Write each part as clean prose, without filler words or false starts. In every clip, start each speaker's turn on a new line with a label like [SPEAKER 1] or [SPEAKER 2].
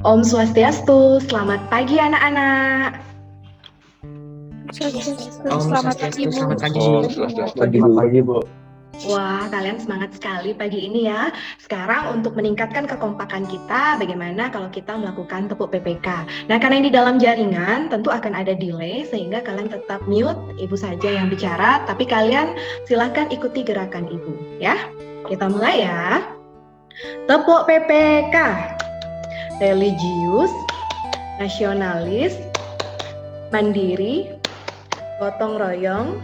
[SPEAKER 1] Om Swastiastu, selamat pagi anak-anak.
[SPEAKER 2] Om
[SPEAKER 3] Selamat
[SPEAKER 2] Swastiastu,
[SPEAKER 3] pagi, Bu.
[SPEAKER 2] selamat pagi.
[SPEAKER 4] Selamat pagi, Bu.
[SPEAKER 1] Wah, kalian semangat sekali pagi ini ya. Sekarang untuk meningkatkan kekompakan kita, bagaimana kalau kita melakukan tepuk PPK? Nah, karena ini dalam jaringan, tentu akan ada delay, sehingga kalian tetap mute, Ibu saja yang bicara, tapi kalian silahkan ikuti gerakan Ibu, ya. Kita mulai ya. Tepuk PPK. Religius, nasionalis, mandiri, gotong royong,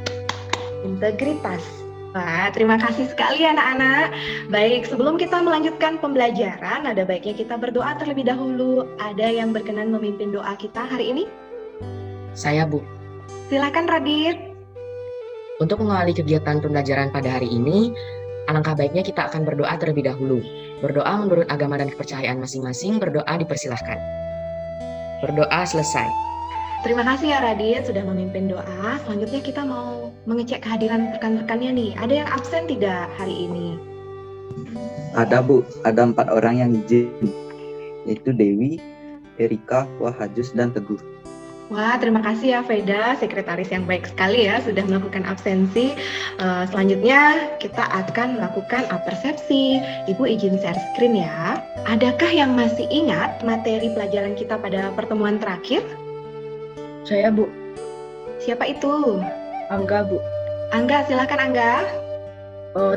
[SPEAKER 1] integritas. Wah, terima kasih sekali anak-anak. Baik, sebelum kita melanjutkan pembelajaran, ada baiknya kita berdoa terlebih dahulu. Ada yang berkenan memimpin doa kita hari ini?
[SPEAKER 2] Saya, Bu.
[SPEAKER 1] Silakan Radit.
[SPEAKER 2] Untuk mengawali kegiatan pembelajaran pada hari ini, alangkah baiknya kita akan berdoa terlebih dahulu. Berdoa menurut agama dan kepercayaan masing-masing, berdoa dipersilahkan. Berdoa selesai.
[SPEAKER 1] Terima kasih ya Radit sudah memimpin doa. Selanjutnya kita mau mengecek kehadiran rekan-rekannya nih. Ada yang absen tidak hari ini?
[SPEAKER 4] Ada, Bu. Ada 4 orang yang izin, yaitu Dewi, Erika, Wahajus, dan Teguh.
[SPEAKER 1] Wah, terima kasih ya Veda, sekretaris yang baik sekali ya sudah melakukan absensi. Selanjutnya kita akan melakukan apersepsi. Ibu izin share screen ya. Adakah yang masih ingat materi pelajaran kita pada pertemuan terakhir?
[SPEAKER 3] Saya, Bu.
[SPEAKER 1] Siapa itu?
[SPEAKER 3] Angga, Bu.
[SPEAKER 1] Angga, silakan Angga.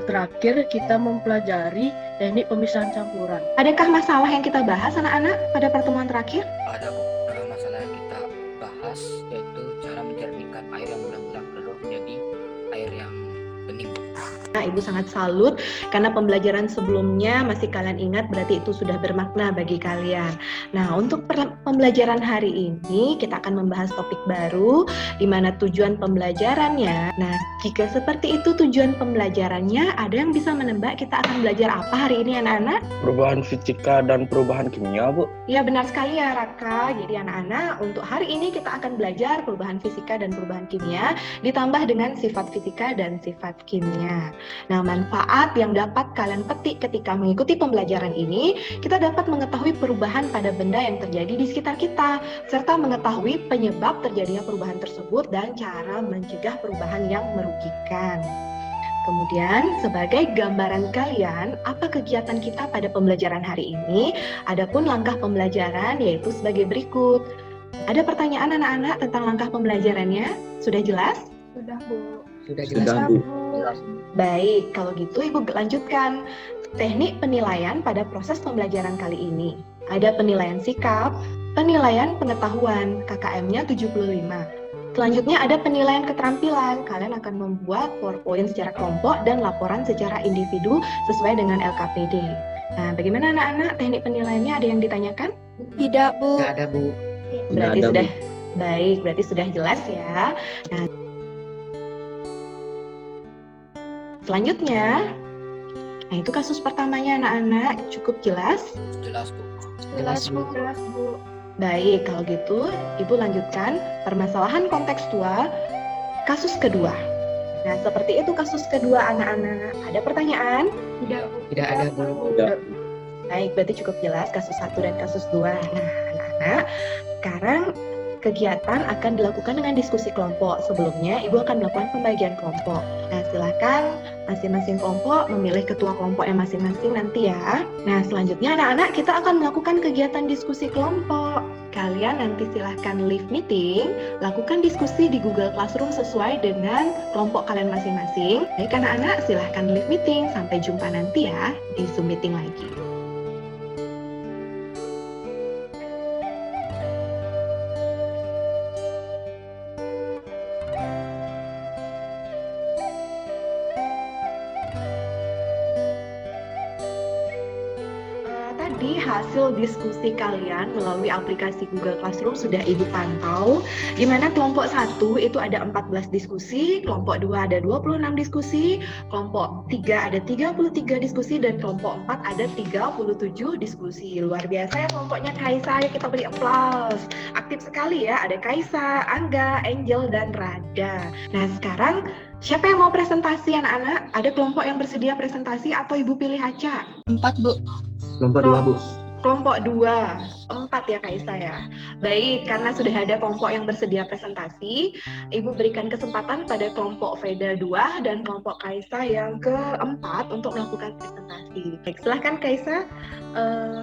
[SPEAKER 3] Terakhir kita mempelajari teknik pemisahan campuran.
[SPEAKER 1] Adakah masalah yang kita bahas anak-anak pada pertemuan terakhir?
[SPEAKER 5] Ada, Bu. Masalah yang kita bahas yaitu cara menjernihkan air yang benar-benar keruh menjadi air yang bening.
[SPEAKER 1] Nah, Ibu sangat salut karena pembelajaran sebelumnya masih kalian ingat, berarti itu sudah bermakna bagi kalian. Nah, untuk pembelajaran hari ini kita akan membahas topik baru di mana tujuan pembelajarannya. Nah, jika seperti itu tujuan pembelajarannya, ada yang bisa menebak kita akan belajar apa hari ini anak-anak?
[SPEAKER 6] Perubahan fisika dan perubahan kimia, Bu.
[SPEAKER 1] Ya, benar sekali ya Raka. Jadi anak-anak, untuk hari ini kita akan belajar perubahan fisika dan perubahan kimia ditambah dengan sifat fisika dan sifat kimia. Nah, manfaat yang dapat kalian petik ketika mengikuti pembelajaran ini, kita dapat mengetahui perubahan pada benda yang terjadi di sekitar kita, serta mengetahui penyebab terjadinya perubahan tersebut dan cara mencegah perubahan yang merugikan. Kemudian, sebagai gambaran kalian, apa kegiatan kita pada pembelajaran hari ini? Adapun langkah pembelajaran yaitu sebagai berikut. Ada pertanyaan anak-anak tentang langkah pembelajarannya? Sudah jelas?
[SPEAKER 3] Sudah, Bu.
[SPEAKER 2] Sudah jelas.
[SPEAKER 4] Sudah, Bu.
[SPEAKER 1] Baik, kalau gitu Ibu lanjutkan teknik penilaian pada proses pembelajaran kali ini. Ada penilaian sikap, penilaian pengetahuan, KKM-nya 75. Selanjutnya ada penilaian keterampilan. Kalian akan membuat PowerPoint secara kelompok dan laporan secara individu sesuai dengan LKPD. Nah, bagaimana anak-anak teknik penilaiannya, ada yang ditanyakan?
[SPEAKER 3] Tidak, Bu.
[SPEAKER 2] Tidak ada, Bu.
[SPEAKER 1] Berarti
[SPEAKER 4] ada,
[SPEAKER 1] sudah baik, berarti sudah jelas ya. Nah, selanjutnya, nah itu kasus pertamanya anak-anak, cukup jelas?
[SPEAKER 5] Jelas, Bu.
[SPEAKER 2] Jelas, Bu.
[SPEAKER 3] Jelas, Bu.
[SPEAKER 1] Baik, kalau gitu Ibu lanjutkan permasalahan kontekstual kasus kedua. Nah, seperti itu kasus kedua anak-anak. Ada pertanyaan?
[SPEAKER 3] Tidak, Bu.
[SPEAKER 2] Tidak ada, Bu.
[SPEAKER 4] Tidak.
[SPEAKER 1] Baik, berarti cukup jelas kasus 1 dan kasus 2. Nah, anak-anak, sekarang kegiatan akan dilakukan dengan diskusi kelompok. Sebelumnya, Ibu akan melakukan pembagian kelompok. Nah, silakan masing-masing kelompok memilih ketua kelompoknya masing-masing nanti ya. Nah, selanjutnya anak-anak kita akan melakukan kegiatan diskusi kelompok. Kalian nanti silahkan leave meeting, lakukan diskusi di Google Classroom sesuai dengan kelompok kalian masing-masing. Baik anak-anak, silahkan leave meeting. Sampai jumpa nanti ya di Zoom meeting lagi. Tadi hasil diskusi kalian melalui aplikasi Google Classroom sudah Ibu pantau, di mana kelompok 1 itu ada 14 diskusi, kelompok 2 ada 26 diskusi, kelompok 3 ada 33 diskusi, dan kelompok 4 ada 37 diskusi. Luar biasa ya kelompoknya Kaisa, ya kita beri aplaus. Aktif sekali ya, ada Kaisa, Angga, Angel, dan Rada. Nah sekarang, siapa yang mau presentasi anak-anak? Ada kelompok yang bersedia presentasi atau Ibu pilih acak?
[SPEAKER 3] 4, Bu.
[SPEAKER 4] Kelompok 2, Bu.
[SPEAKER 1] Kelompok 2, 4 ya Kak Isa ya. Baik, karena sudah ada kelompok yang bersedia presentasi, Ibu berikan kesempatan pada kelompok Veda 2 dan kelompok Kak Isa yang keempat untuk melakukan presentasi. Baik, silahkan Kak Isa.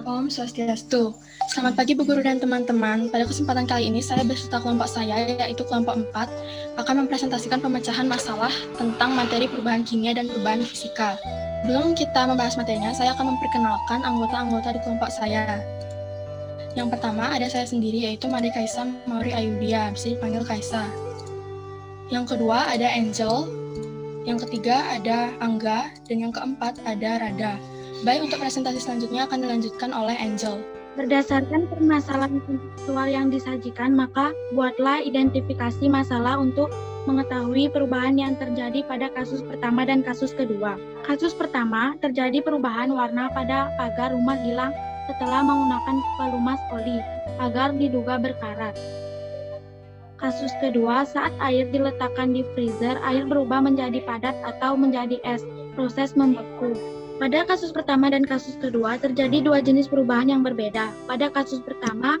[SPEAKER 7] Om Swastiastu. Selamat pagi Bu Guru dan teman-teman. Pada kesempatan kali ini saya beserta kelompok saya, yaitu kelompok 4, akan mempresentasikan pemecahan masalah tentang materi perubahan kimia dan perubahan fisika. Sebelum kita membahas materinya, saya akan memperkenalkan anggota-anggota di kelompok saya. Yang pertama ada saya sendiri, yaitu Made Kaisa Mauri Ayudia, bisa dipanggil Kaisa. Yang kedua ada Angel, yang ketiga ada Angga, dan yang keempat ada Rada. Baik, untuk presentasi selanjutnya akan dilanjutkan oleh Angel.
[SPEAKER 8] Berdasarkan permasalahan konseptual yang disajikan, maka buatlah identifikasi masalah untuk mengetahui perubahan yang terjadi pada kasus pertama dan kasus kedua. Kasus pertama, terjadi perubahan warna pada pagar rumah Gilang setelah menggunakan pelumas oli. Pagar diduga berkarat. Kasus kedua, saat air diletakkan di freezer, air berubah menjadi padat atau menjadi es. Proses membeku. Pada kasus pertama dan kasus kedua, terjadi dua jenis perubahan yang berbeda. Pada kasus pertama,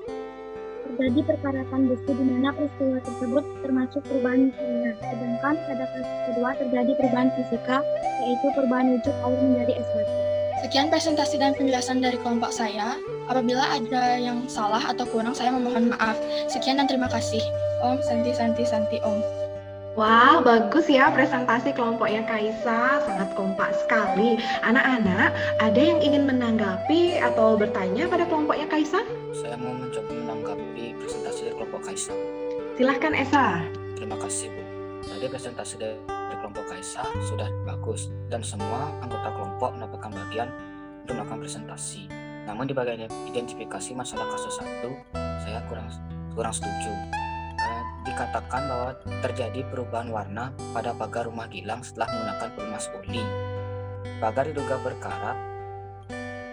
[SPEAKER 8] terjadi perkaratan besi di mana peristiwa tersebut termasuk perubahan kimia. Sedangkan pada kasus kedua terjadi perubahan fisika, yaitu perubahan wujud air menjadi es batu.
[SPEAKER 7] Sekian presentasi dan penjelasan dari kelompok saya. Apabila ada yang salah atau kurang, saya memohon maaf. Sekian dan terima kasih. Om Santi Santi Santi Om.
[SPEAKER 1] Wah, bagus ya presentasi kelompoknya Kaisa, sangat kompak sekali. Anak-anak, ada yang ingin menanggapi atau bertanya pada kelompoknya Kaisa?
[SPEAKER 5] Saya mau mencoba menanggapi presentasi dari kelompok Kaisa.
[SPEAKER 1] Silahkan Esa.
[SPEAKER 5] Terima kasih Bu. Tadi presentasi dari kelompok Kaisa sudah bagus dan semua anggota kelompok mendapatkan bagian untuk melakukan presentasi. Namun di bagian identifikasi masalah kasus 1, saya kurang setuju. Dikatakan bahwa terjadi perubahan warna pada pagar rumah Gilang setelah menggunakan pelumas oli. Pagar diduga berkarat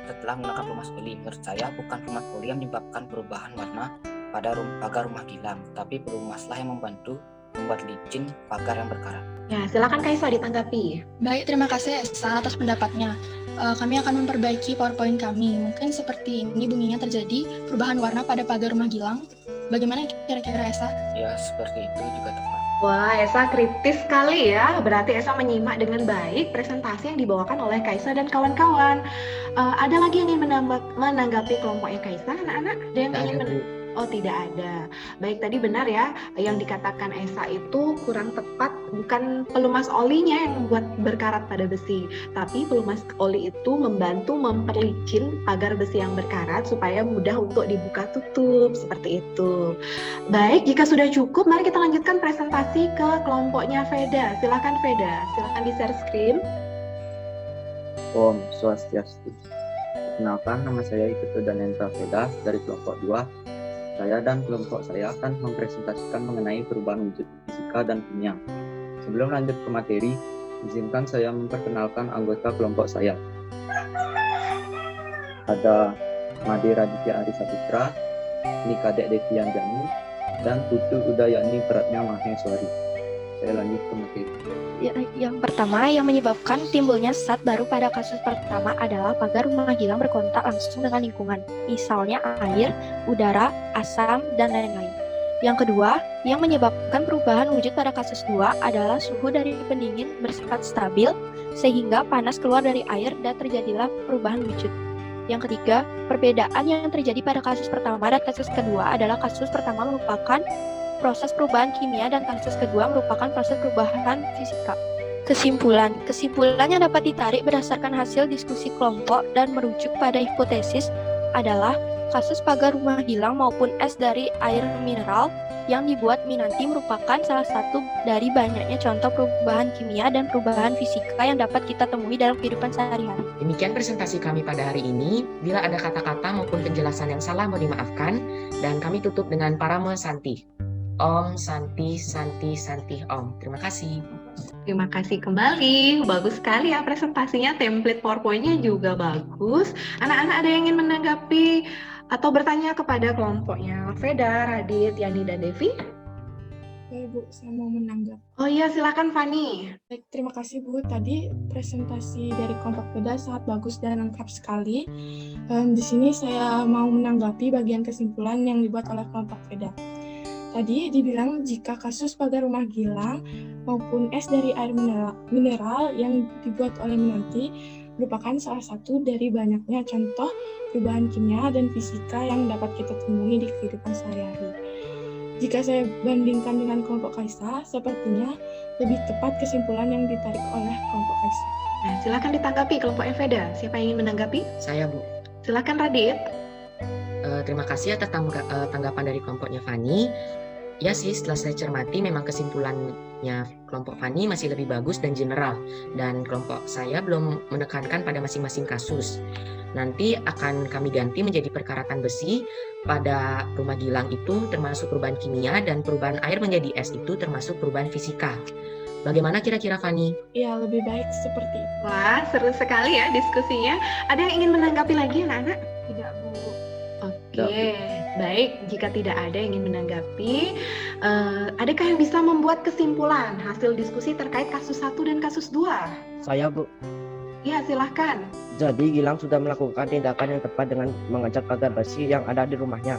[SPEAKER 5] setelah menggunakan pelumas oli. Menurut saya bukan pelumas oli yang menyebabkan perubahan warna pada pagar rumah Gilang, tapi pelumaslah yang membantu membuat licin pagar yang berkarat.
[SPEAKER 1] Ya, silakan Kaisa ditanggapi.
[SPEAKER 7] Baik, terima kasih Esa atas pendapatnya. Kami akan memperbaiki PowerPoint kami. Mungkin seperti ini bunyinya terjadi perubahan warna pada pagar rumah Gilang. Bagaimana kira-kira Esa?
[SPEAKER 5] Ya, seperti itu juga tepat.
[SPEAKER 1] Wah, Esa kritis sekali ya. Berarti Esa menyimak dengan baik presentasi yang dibawakan oleh Kaisa dan kawan-kawan. Ada lagi yang ingin menanggapi kelompoknya Kaisa, anak-anak? Ada yang ingin Oh, tidak ada. Baik, tadi benar ya, yang dikatakan Esa itu kurang tepat, bukan pelumas olinya yang membuat berkarat pada besi, tapi pelumas oli itu membantu memperlicin pagar besi yang berkarat supaya mudah untuk dibuka tutup, seperti itu. Baik, jika sudah cukup, mari kita lanjutkan presentasi ke kelompoknya Veda. Silakan Veda, silakan di-share screen.
[SPEAKER 4] Om Swastiastu. Perkenalkan, nama saya Ikutu Danendra Veda dari kelompok 2. Saya dan kelompok saya akan mempresentasikan mengenai perubahan wujud fisika dan kimia. Sebelum lanjut ke materi, izinkan saya memperkenalkan anggota kelompok saya. Ada Made Raditya Arisa Putra, Nikadek Devian Jani, dan Putu Udayani Pratnya Maheswari. Saya lanjut ke materi.
[SPEAKER 3] Yang pertama yang menyebabkan timbulnya zat baru pada kasus pertama adalah pagar rumah Gilang berkontak langsung dengan lingkungan, misalnya air, udara, asam, dan lain-lain. Yang kedua, yang menyebabkan perubahan wujud pada kasus 2 adalah suhu dari pendingin bersifat stabil, sehingga panas keluar dari air dan terjadilah perubahan wujud. Yang ketiga, perbedaan yang terjadi pada kasus pertama dan kasus kedua adalah kasus pertama merupakan proses perubahan kimia dan kasus kedua merupakan proses perubahan fisika. Kesimpulan yang dapat ditarik berdasarkan hasil diskusi kelompok dan merujuk pada hipotesis adalah kasus pagar rumah Gilang maupun es dari air mineral yang dibuat Minanti merupakan salah satu dari banyaknya contoh perubahan kimia dan perubahan fisika yang dapat kita temui dalam kehidupan sehari-hari.
[SPEAKER 2] Demikian presentasi kami pada hari ini. Bila ada kata-kata maupun penjelasan yang salah mohon dimaafkan, dan kami tutup dengan Parama Santi. Om Santi Santi Santi Om. Terima kasih.
[SPEAKER 1] Terima kasih kembali. Bagus sekali ya presentasinya, template PowerPoint-nya juga bagus. Anak-anak ada yang ingin menanggapi atau bertanya kepada kelompoknya Veda, Radit, Yani, dan Devi?
[SPEAKER 3] Ibu,
[SPEAKER 7] Bu, saya mau menanggap.
[SPEAKER 1] Oh iya, silakan Fani.
[SPEAKER 7] Baik, terima kasih Bu. Tadi presentasi dari kelompok PEDA sangat bagus dan lengkap sekali. Di sini saya mau menanggapi bagian kesimpulan yang dibuat oleh kelompok PEDA. Tadi dibilang jika kasus pagar rumah Gilang maupun es dari air mineral yang dibuat oleh Minanti merupakan salah satu dari banyaknya contoh perubahan kimia dan fisika yang dapat kita temui di kehidupan sehari-hari. Jika saya bandingkan dengan kelompok Kaisa, sepertinya lebih tepat kesimpulan yang ditarik oleh kelompok Kaisa.
[SPEAKER 1] Nah, silakan ditanggapi kelompok Eveda. Siapa yang ingin menanggapi?
[SPEAKER 2] Saya, Bu.
[SPEAKER 1] Silakan Radit.
[SPEAKER 2] Terima kasih atas tanggapan dari kelompoknya Fani. Ya sih, setelah saya cermati memang kesimpulannya kelompok Fani masih lebih bagus dan general. Dan kelompok saya belum menekankan pada masing-masing kasus. Nanti akan kami ganti menjadi perkaratan besi pada rumah Gilang itu termasuk perubahan kimia dan perubahan air menjadi es itu termasuk perubahan fisika. Bagaimana kira-kira Fani?
[SPEAKER 7] Ya, lebih baik seperti itu.
[SPEAKER 1] Wah, seru sekali ya diskusinya. Ada yang ingin menanggapi lagi anak-anak?
[SPEAKER 8] Tidak, Bu.
[SPEAKER 1] Oke, baik. Jika tidak ada yang ingin menanggapi, adakah yang bisa membuat kesimpulan hasil diskusi terkait kasus 1 dan kasus 2?
[SPEAKER 6] Saya, Bu.
[SPEAKER 1] Ya, silahkan.
[SPEAKER 6] Jadi Gilang sudah melakukan tindakan yang tepat dengan mengecat pagar besi yang ada di rumahnya.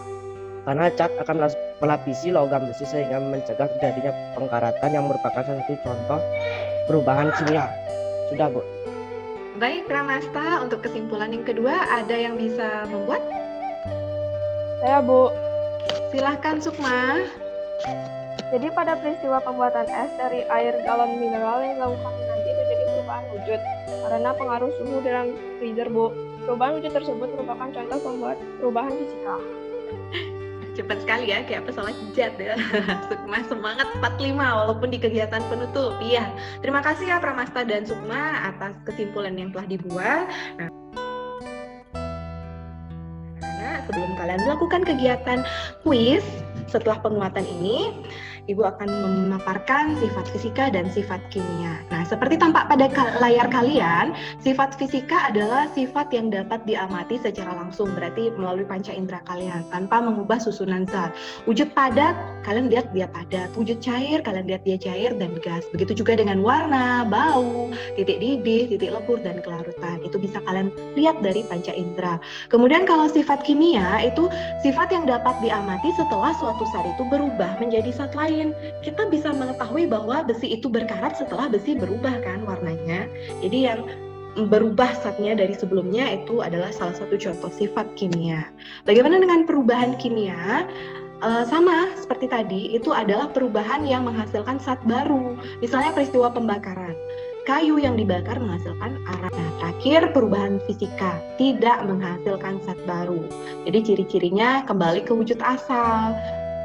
[SPEAKER 6] Karena cat akan melapisi logam besi sehingga mencegah terjadinya pengkaratan yang merupakan salah satu contoh perubahan kimia. Sudah, Bu.
[SPEAKER 1] Baik, Pramasta, untuk kesimpulan yang kedua, ada yang bisa membuat?
[SPEAKER 3] Saya, Bu.
[SPEAKER 1] Silahkan, Sukma.
[SPEAKER 3] Jadi pada peristiwa pembuatan es dari air galon mineral yang dilakukan nanti terjadi perubahan wujud karena pengaruh suhu dalam freezer, Bu. Perubahan wujud tersebut merupakan contoh pembuat perubahan fisika.
[SPEAKER 1] Cepat sekali ya, kayak pesawat jet ya. Sukma semangat 45 walaupun di kegiatan penutup. Iya, terima kasih ya Pramasta dan Sukma atas kesimpulan yang telah dibuat. Nah, sebelum kalian melakukan kegiatan kuis setelah penguatan ini, Ibu akan memaparkan sifat fisika dan sifat kimia. Nah, seperti tampak pada layar kalian, sifat fisika adalah sifat yang dapat diamati secara langsung, berarti melalui panca indera kalian, tanpa mengubah susunan zat. Wujud padat, kalian lihat dia padat. Wujud cair, kalian lihat dia cair dan gas. Begitu juga dengan warna, bau, titik didih, titik lebur, dan kelarutan. Itu bisa kalian lihat dari panca indera. Kemudian kalau sifat kimia, itu sifat yang dapat diamati setelah suatu zat itu berubah menjadi zat lain. Kita bisa mengetahui bahwa besi itu berkarat setelah besi berubah kan warnanya. Jadi yang berubah zatnya dari sebelumnya itu adalah salah satu contoh sifat kimia. Bagaimana dengan perubahan kimia? Sama seperti tadi, itu adalah perubahan yang menghasilkan zat baru. Misalnya peristiwa pembakaran. Kayu yang dibakar menghasilkan arang. Nah, terakhir perubahan fisika, tidak menghasilkan zat baru. Jadi ciri-cirinya kembali ke wujud asal.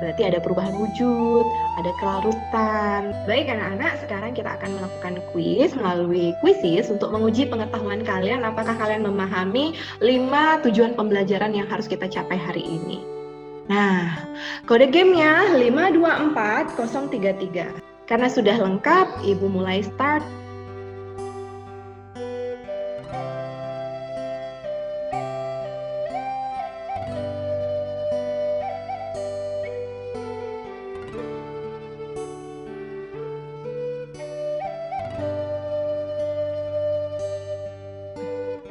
[SPEAKER 1] Berarti ada perubahan wujud, ada kelarutan. Baik anak-anak, sekarang kita akan melakukan kuis melalui Quizizz untuk menguji pengetahuan kalian apakah kalian memahami 5 tujuan pembelajaran yang harus kita capai hari ini. Nah, kode gamenya 524033. Karena sudah lengkap, Ibu mulai start.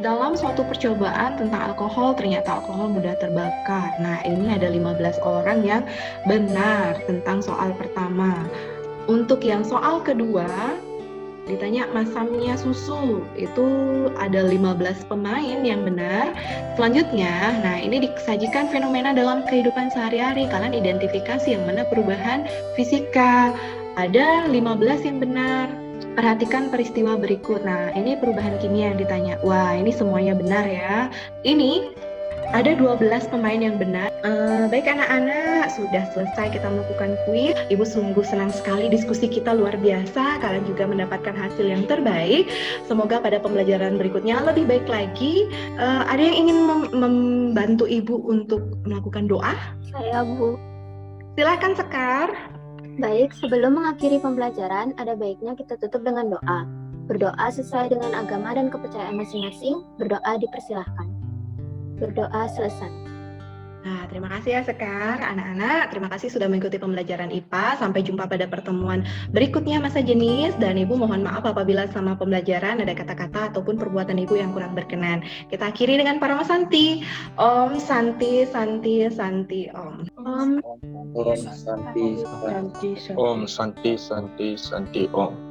[SPEAKER 1] Dalam suatu percobaan tentang alkohol, ternyata alkohol mudah terbakar. Nah, ini ada 15 orang yang benar tentang soal pertama. Untuk yang soal kedua, ditanya masamnya susu, itu ada 15 pemain yang benar. Selanjutnya, nah ini disajikan fenomena dalam kehidupan sehari-hari. Kalian identifikasi yang mana perubahan fisika. Ada 15 yang benar. Perhatikan peristiwa berikut. Nah, ini perubahan kimia yang ditanya. Wah, ini semuanya benar ya. Ini ada 12 pemain yang benar. Baik anak-anak, sudah selesai kita melakukan kuis. Ibu sungguh senang sekali diskusi kita luar biasa. Kalian juga mendapatkan hasil yang terbaik. Semoga pada pembelajaran berikutnya lebih baik lagi. Ada yang ingin membantu Ibu untuk melakukan doa?
[SPEAKER 3] Saya, Bu.
[SPEAKER 1] Silakan Sekar.
[SPEAKER 9] Baik, sebelum mengakhiri pembelajaran, ada baiknya kita tutup dengan doa. Berdoa sesuai dengan agama dan kepercayaan masing-masing, berdoa dipersilahkan. Berdoa selesai.
[SPEAKER 1] Nah, terima kasih ya Sekar, anak-anak. Terima kasih sudah mengikuti pembelajaran IPA. Sampai jumpa pada pertemuan berikutnya masa jenis. Dan Ibu mohon maaf apabila selama pembelajaran ada kata-kata ataupun perbuatan Ibu yang kurang berkenan. Kita akhiri dengan Parama Santi. Om Santi, Santi, Santi, Om.
[SPEAKER 8] Om
[SPEAKER 4] Om Santi, Santi.
[SPEAKER 10] Om Santi, Santi, Santi, Om.